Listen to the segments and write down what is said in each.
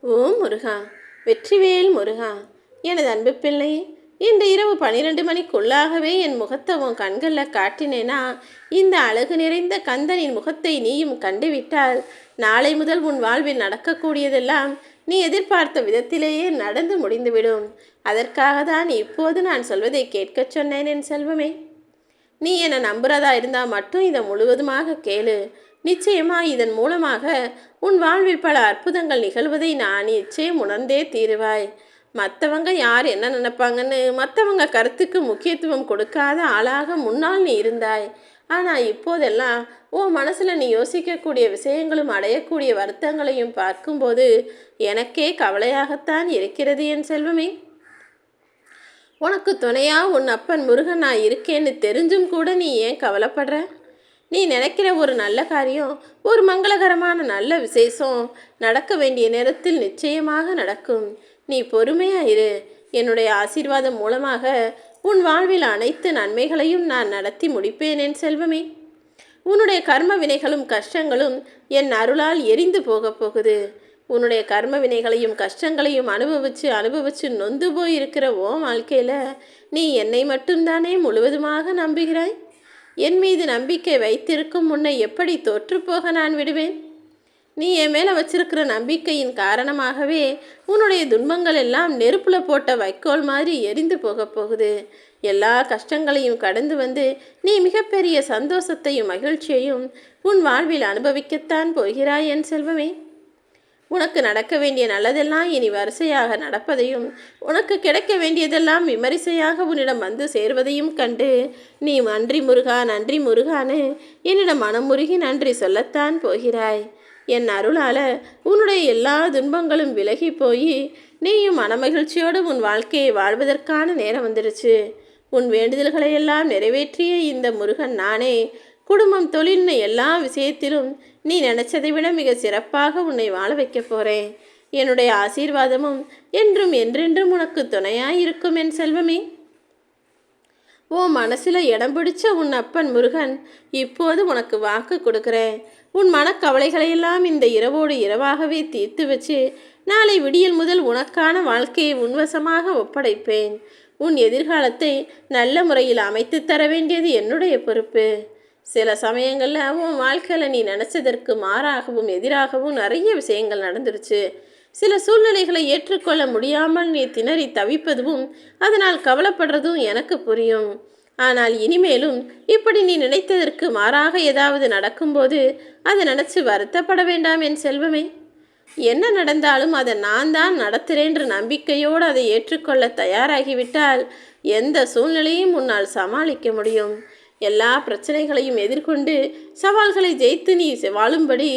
ஓம் முருகா, வெற்றிவேல் முருகா. எனது அன்பு பிள்ளை, இன்று இரவு 12 மணிக்குள்ளாகவே என் முகத்தை உன் கண்களில் காட்டினேனா, இந்த அழகு நிறைந்த கந்தனின் முகத்தை நீயும் கண்டுவிட்டால் நாளை முதல் உன் வாழ்வில் நடக்கக்கூடியதெல்லாம் நீ எதிர்பார்த்த விதத்திலேயே நடந்து முடிந்துவிடும். அதற்காக தான் இப்போது நான் சொல்வதை கேட்கச் சொன்னேன் என் செல்வமே. நீ என்னை நம்புறதா இருந்தால் மட்டும் இதை முழுவதுமாக கேளு. நிச்சயமா இதன் மூலமாக உன் வாழ்வில் பல அற்புதங்கள் நிகழ்வதை நான் நிச்சயம் உணர்ந்தே தீருவாய். மற்றவங்க யார் என்ன நினைப்பாங்கன்னு மற்றவங்க கருத்துக்கு முக்கியத்துவம் கொடுக்காத ஆளாக முன்னால் நீ இருந்தாய். ஆனால் இப்போதெல்லாம் உன் மனசில் நீ யோசிக்கக்கூடிய விஷயங்களும் அடையக்கூடிய வருத்தங்களையும் பார்க்கும்போது எனக்கே கவலையாகத்தான் இருக்கிறது என் செல்வமே. உனக்கு துணையா உன் அப்பன் முருகன் நான் இருக்கேன்னு தெரிஞ்சும் கூட நீ ஏன் கவலைப்படுற? நீ நினைக்கிற ஒரு நல்ல காரியம், ஒரு மங்களகரமான நல்ல விசேஷம் நடக்க வேண்டிய நேரத்தில் நிச்சயமாக நடக்கும். நீ பொறுமையா இரு. என்னுடைய ஆசீர்வாதம் மூலமாக உன் வாழ்வில் அனைத்து நன்மைகளையும் நான் நடத்தி முடிப்பேன் என் செல்வமே. உன்னுடைய கர்ம வினைகளும் கஷ்டங்களும் என் அருளால் எரிந்து போக போகுது. உன்னுடைய கர்ம வினைகளையும் கஷ்டங்களையும் அனுபவிச்சு நொந்து போயிருக்கிற ஓ வாழ்க்கையில் நீ என்னை மட்டும்தானே முழுவதுமாக நம்புகிறாய். என் மீது நம்பிக்கை வைத்திருக்கும் முன்னை எப்படி தோற்றுப்போக நான் விடுவேன்? நீ என் மேலே வச்சிருக்கிற நம்பிக்கையின் காரணமாகவே உன்னுடைய துன்பங்கள் எல்லாம் நெருப்பில் போட்ட வைக்கோல் மாதிரி எரிந்து போக போகுது. எல்லா கஷ்டங்களையும் கடந்து வந்து நீ மிகப்பெரிய சந்தோஷத்தையும் மகிழ்ச்சியையும் உன் வாழ்வில் அனுபவிக்கத்தான் போகிறாய் என் செல்வமே. உனக்கு நடக்க வேண்டிய நல்லதெல்லாம் இனி வரிசையாக நடப்பதையும் உனக்கு கிடைக்க வேண்டியதெல்லாம் விமரிசையாக உன்னிடம் வந்து சேர்வதையும் கண்டு நீ நன்றி முருகா நன்றி முருகான்னு என்னிடம் மனமுருகி நன்றி சொல்லத்தான் போகிறாய். என் அருளால் உன்னுடைய எல்லா துன்பங்களும் விலகி போய் நீயும் மனமகிழ்ச்சியோடு உன் வாழ்க்கையை வாழ்வதற்கான நேரம் வந்துடுச்சு. உன் வேண்டுதல்களை எல்லாம் நிறைவேற்றிய இந்த முருகன் நானே. குடும்பம் தொழில்னு எல்லா விஷயத்திலும் நீ நினைச்சதை விட மிக சிறப்பாக உன்னை வாழ வைக்க போகிறேன். என்னுடைய ஆசீர்வாதமும் என்றும் என்றென்றும் உனக்கு துணையாயிருக்கும் என் செல்வமே. ஓ மனசில் இடம் பிடிச்ச உன் அப்பன் முருகன் இப்போது உனக்கு வாக்கு கொடுக்குறேன். உன் மனக்கவலைகளையெல்லாம் இந்த இரவோடு இரவாகவே தீர்த்து வச்சு நாளை விடியல் முதல் உனக்கான வாழ்க்கையை உன்வசமாக ஒப்படைப்பேன். உன் எதிர்காலத்தை நல்ல முறையில் அமைத்து தர வேண்டியது என்னுடைய பொறுப்பு. சில சமயங்களில் உன் வாழ்க்கையில் நீ நினச்சதற்கு மாறாகவும் எதிராகவும் நிறைய விஷயங்கள் நடந்துருச்சு. சில சூழ்நிலைகளை ஏற்றுக்கொள்ள முடியாமல் நீ திணறி தவிப்பதும் அதனால் கவலைப்படுறதும் எனக்கு புரியும். ஆனால் இனிமேலும் இப்படி நீ நினைத்ததற்கு மாறாக ஏதாவது நடக்கும்போது அதை நினச்சி வருத்தப்பட வேண்டாம் என் செல்வமே. என்ன நடந்தாலும் அதை நான் தான் நடத்துகிறேன்ற நம்பிக்கையோடு அதை ஏற்றுக்கொள்ள தயாராகிவிட்டால் எந்த சூழ்நிலையும் உன்னால் சமாளிக்க முடியும். எல்லா பிரச்சனைகளையும் எதிர்கொண்டு சவால்களை ஜெயித்து நீ வாழும்படி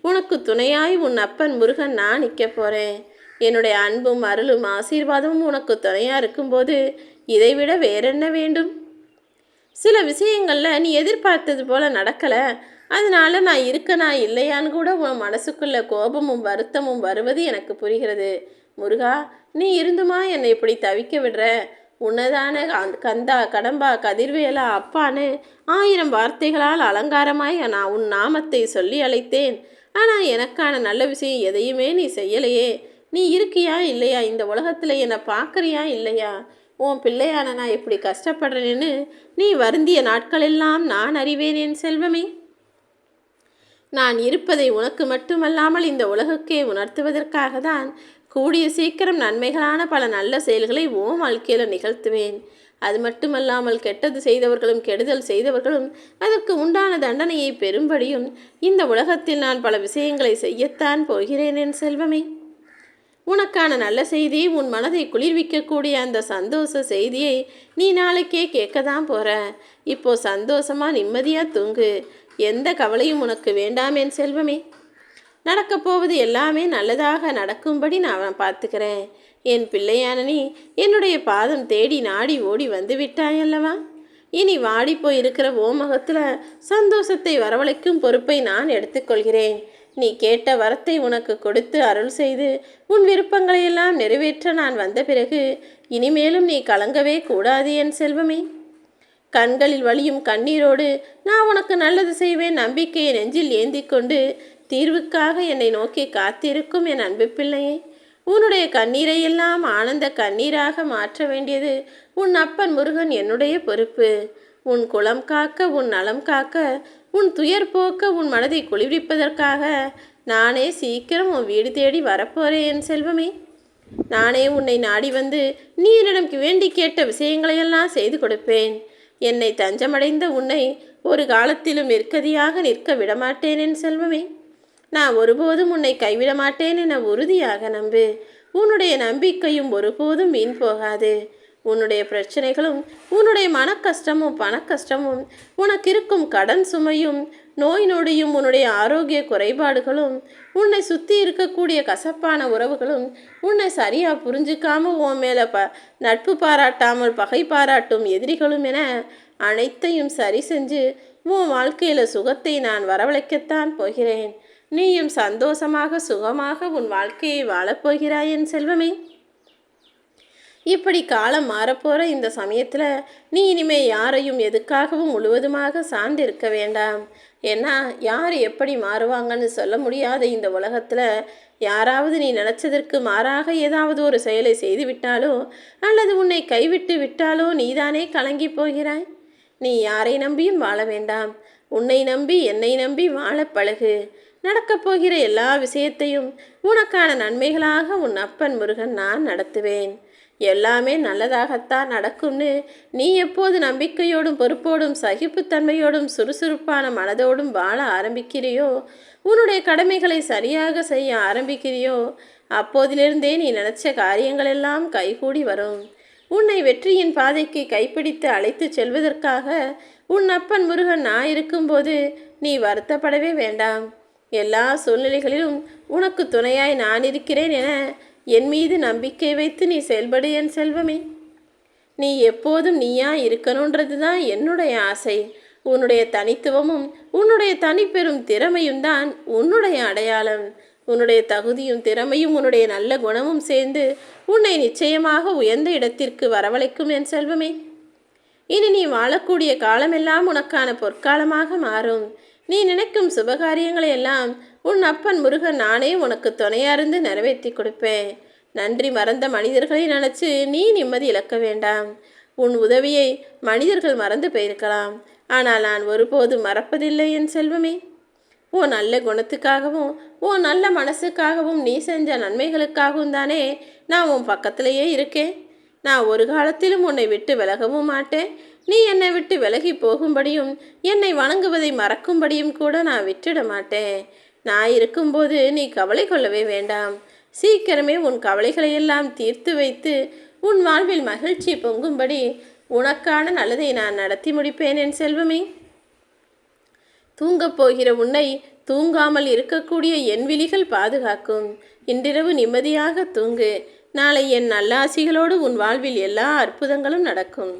உனக்கு துணையாய் உன் அப்பன் முருகன் நான் நிற்க போகிறேன். என்னுடைய அன்பும் அருளும் ஆசீர்வாதமும் உனக்கு துணையாக இருக்கும்போது இதைவிட வேறென்ன வேண்டும்? சில விஷயங்களில் நீ எதிர்பார்த்தது போல் நடக்கலை, அதனால நான் இருக்கனா இல்லையான்னு கூட உன் மனசுக்குள்ள கோபமும் வருத்தமும் வருவது எனக்கு புரிகிறது. முருகா, நீ இருந்துமா என்னை இப்படி தவிக்க விடுற? உன்னதான கந்தா கடம்பா கதிர்வேலா அப்பான்னு 1000 வார்த்தைகளால் அலங்காரமாய் நான் உன் நாமத்தை சொல்லி அழைத்தேன். ஆனால் எனக்கான நல்ல விஷயம் எதையுமே நீ செய்யலையே. நீ இருக்கியா இல்லையா? இந்த உலகத்தில் என்னை பார்க்குறியா இல்லையா? உன் பிள்ளையான நான் எப்படி கஷ்டப்படுறேன்னு நீ வருந்திய நாட்களெல்லாம் நான் அறிவேன் என் செல்வமே. நான் இருப்பதை உனக்கு மட்டுமல்லாமல் இந்த உலகுக்கே உணர்த்துவதற்காக தான் கூடிய சீக்கிரம் நன்மைகளான பல நல்ல செயல்களை ஓம் வாழ்க்கையில் நிகழ்த்துவேன். அது மட்டுமல்லாமல் கெட்டது செய்தவர்களும் கெடுதல் செய்தவர்களும் அதற்கு உண்டான தண்டனையை பெறும்படியும் இந்த உலகத்தில் நான் பல விஷயங்களை செய்யத்தான் போகிறேன் என் செல்வமே. உனக்கான நல்ல செய்தி, உன் மனதை குளிர்விக்கக்கூடிய அந்த சந்தோஷ செய்தியை நீ நாளைக்கே கேட்க தான் போகிற. இப்போ சந்தோஷமாக நிம்மதியாக தூங்கு. எந்த கவலையும் உனக்கு வேண்டாம் என் செல்வமே. நடக்கப் போவது எல்லாமே நல்லதாக நடக்கும்படி நான் பார்த்துக்கிறேன். என் பிள்ளையான நீ என்னுடைய பாதம் தேடி நாடி ஓடி வந்து விட்டாயல்லவா? இனி வாடி போய் இருக்கிற ஓமகத்தில் சந்தோஷத்தை வரவழைக்கும் பொறுப்பை நான் எடுத்துக்கொள்கிறேன். நீ கேட்ட வரத்தை உனக்கு கொடுத்து அருள் செய்து உன் விருப்பங்களையெல்லாம் நிறைவேற்ற நான் வந்த பிறகு இனிமேலும் நீ கலங்கவே கூடாது என் செல்வமே. கண்களில் வழியும் கண்ணீரோடு நான் உனக்கு நல்லது செய்வேன் நம்பிக்கையை நெஞ்சில் ஏந்தி கொண்டு தீர்வுக்காக என்னை நோக்கி காத்திருக்கும் என் அன்பு பிள்ளையே, உன்னுடைய கண்ணீரை எல்லாம் ஆனந்த கண்ணீராக மாற்ற வேண்டியது உன் அப்பன் முருகன் என்னுடைய பொறுப்பு. உன் குலம் காக்க, உன் நலம் காக்க, உன் துயர் போக்க, உன் மனதை குளிர்விப்பதற்காக நானே சீக்கிரம் உன் வீடு தேடி வரப்போறேன் என் செல்வமே. நானே உன்னை நாடி வந்து நீ என்னிடம் வேண்டி கேட்ட விஷயங்களையெல்லாம் செய்து கொடுப்பேன். என்னை தஞ்சமடைந்த உன்னை ஒரு காலத்திலும் நிற்கதியாக நிற்க விடமாட்டேன் என் செல்வமே. நான் ஒருபோதும் உன்னை கைவிட மாட்டேன் என உறுதியாக நம்பு. உன்னுடைய நம்பிக்கையும் ஒருபோதும் வீண் போகாது. உன்னுடைய பிரச்சனைகளும், உன்னுடைய மனக்கஷ்டமும் பணக்கஷ்டமும், உனக்கு இருக்கும் கடன் சுமையும், நோய் நொடியும், உன்னுடைய ஆரோக்கிய குறைபாடுகளும், உன்னை சுற்றி இருக்கக்கூடிய கசப்பான உறவுகளும், உன்னை சரியாக புரிஞ்சுக்காம உன் மேலே நட்பு பாராட்டாமல் பகை பாராட்டும் எதிரிகளும் என அனைத்தையும் சரி செஞ்சு உன் வாழ்க்கையில் சுகத்தை நான் வரவழைக்கத்தான் போகிறேன். நீயும் சந்தோஷமாக சுகமாக உன் வாழ்க்கையை வாழப்போகிறாய் என் செல்வமே. இப்படி காலம் மாறப்போகிற இந்த சமயத்தில் நீ இனிமே யாரையும் எதுக்காகவும் முழுவதுமாக சார்ந்திருக்க வேண்டாம். ஏன்னா யார் எப்படி மாறுவாங்கன்னு சொல்ல முடியாத இந்த உலகத்தில் யாராவது நீ நினச்சதற்கு மாறாக ஏதாவது ஒரு செயலை செய்து விட்டாலோ அல்லது உன்னை கைவிட்டு விட்டாலோ நீதானே கலங்கி போகிறாய். நீ யாரை நம்பியும் வாழ வேண்டாம். உன்னை நம்பி என்னை நம்பி வாழ பழகு. நடக்கப் போகிற எல்லா விஷயத்தையும் உனக்கான நன்மைகளாக உன் அப்பன் முருகன் நான் நடத்துவேன். எல்லாமே நல்லதாகத்தான் நடக்கும்னு நீ எப்போது நம்பிக்கையோடும் பொறுப்போடும் சகிப்புத்தன்மையோடும் சுறுசுறுப்பான மனதோடும் வாழ ஆரம்பிக்கிறியோ, உன்னுடைய கடமைகளை சரியாக செய்ய ஆரம்பிக்கிறியோ, அப்போதிலிருந்தே நீ நினைச்ச காரியங்கள் எல்லாம் கைகூடி வரும். உன்னை வெற்றியின் பாதைக்கு கைப்பிடித்து அழைத்து செல்வதற்காக உன் அப்பன் முருகன் நான் இருக்கும்போது நீ வருத்தப்படவே வேண்டாம். எல்லா சூழ்நிலைகளிலும் உனக்கு துணையாய் நான் இருக்கிறேன் என என் மீது நம்பிக்கை வைத்து நீ செயல்படு என் செல்வமே. நீ எப்போதும் நீயா இருக்கணுன்றது தான் என்னுடைய ஆசை. உன்னுடைய தனித்துவமும் உன்னுடைய தனிப்பெரும் திறமையும் தான் உன்னுடைய அடையாளம். உன்னுடைய தகுதியும் திறமையும் உன்னுடைய நல்ல குணமும் சேர்ந்து உன்னை நிச்சயமாக உயர்ந்த இடத்திற்கு வரவழைக்கும் என் செல்வமே. இனி நீ வாழக்கூடிய காலமெல்லாம் உனக்கான பொற்காலமாக மாறும். நீ நினைக்கும் சுபகாரியங்களை எல்லாம் உன் அப்பன் முருகன் நானே உனக்கு துணையாருந்து நிறைவேற்றி கொடுப்பேன். நன்றி மறந்த மனிதர்களை நினச்சி நீ நிம்மதி இழக்க வேண்டாம். உன் உதவியை மனிதர்கள் மறந்து போயிருக்கலாம், ஆனால் நான் ஒருபோதும் மறப்பதில்லை என் செல்வமே. உன் நல்ல குணத்துக்காகவும் உன் நல்ல மனசுக்காகவும் நீ செஞ்ச நன்மைகளுக்காகவும் தானே நான் உன் பக்கத்திலேயே இருக்கேன். நான் ஒரு காலத்திலும் உன்னை விட்டு விலகவும் மாட்டேன். நீ என்னை விட்டு விலகி போகும்படியும் என்னை வணங்குவதை மறக்கும்படியும் கூட நான் விட்டுட மாட்டேன். நான் இருக்கும்போது நீ கவலை கொள்ளவே வேண்டாம். சீக்கிரமே உன் கவலைகளையெல்லாம் தீர்த்து வைத்து உன் வாழ்வில் மகிழ்ச்சி பொங்கும்படி உனக்கான நல்லதை நான் நடத்தி முடிப்பேன் என் செல்வமே. தூங்கப் போகிற உன்னை தூங்காமல் இருக்கக்கூடிய என் விழிகள் பாதுகாக்கும். இன்றிரவு நிம்மதியாக தூங்கு. நாளை என் நல்லாசிகளோடு உன் வாழ்வில் எல்லா அற்புதங்களும் நடக்கும்.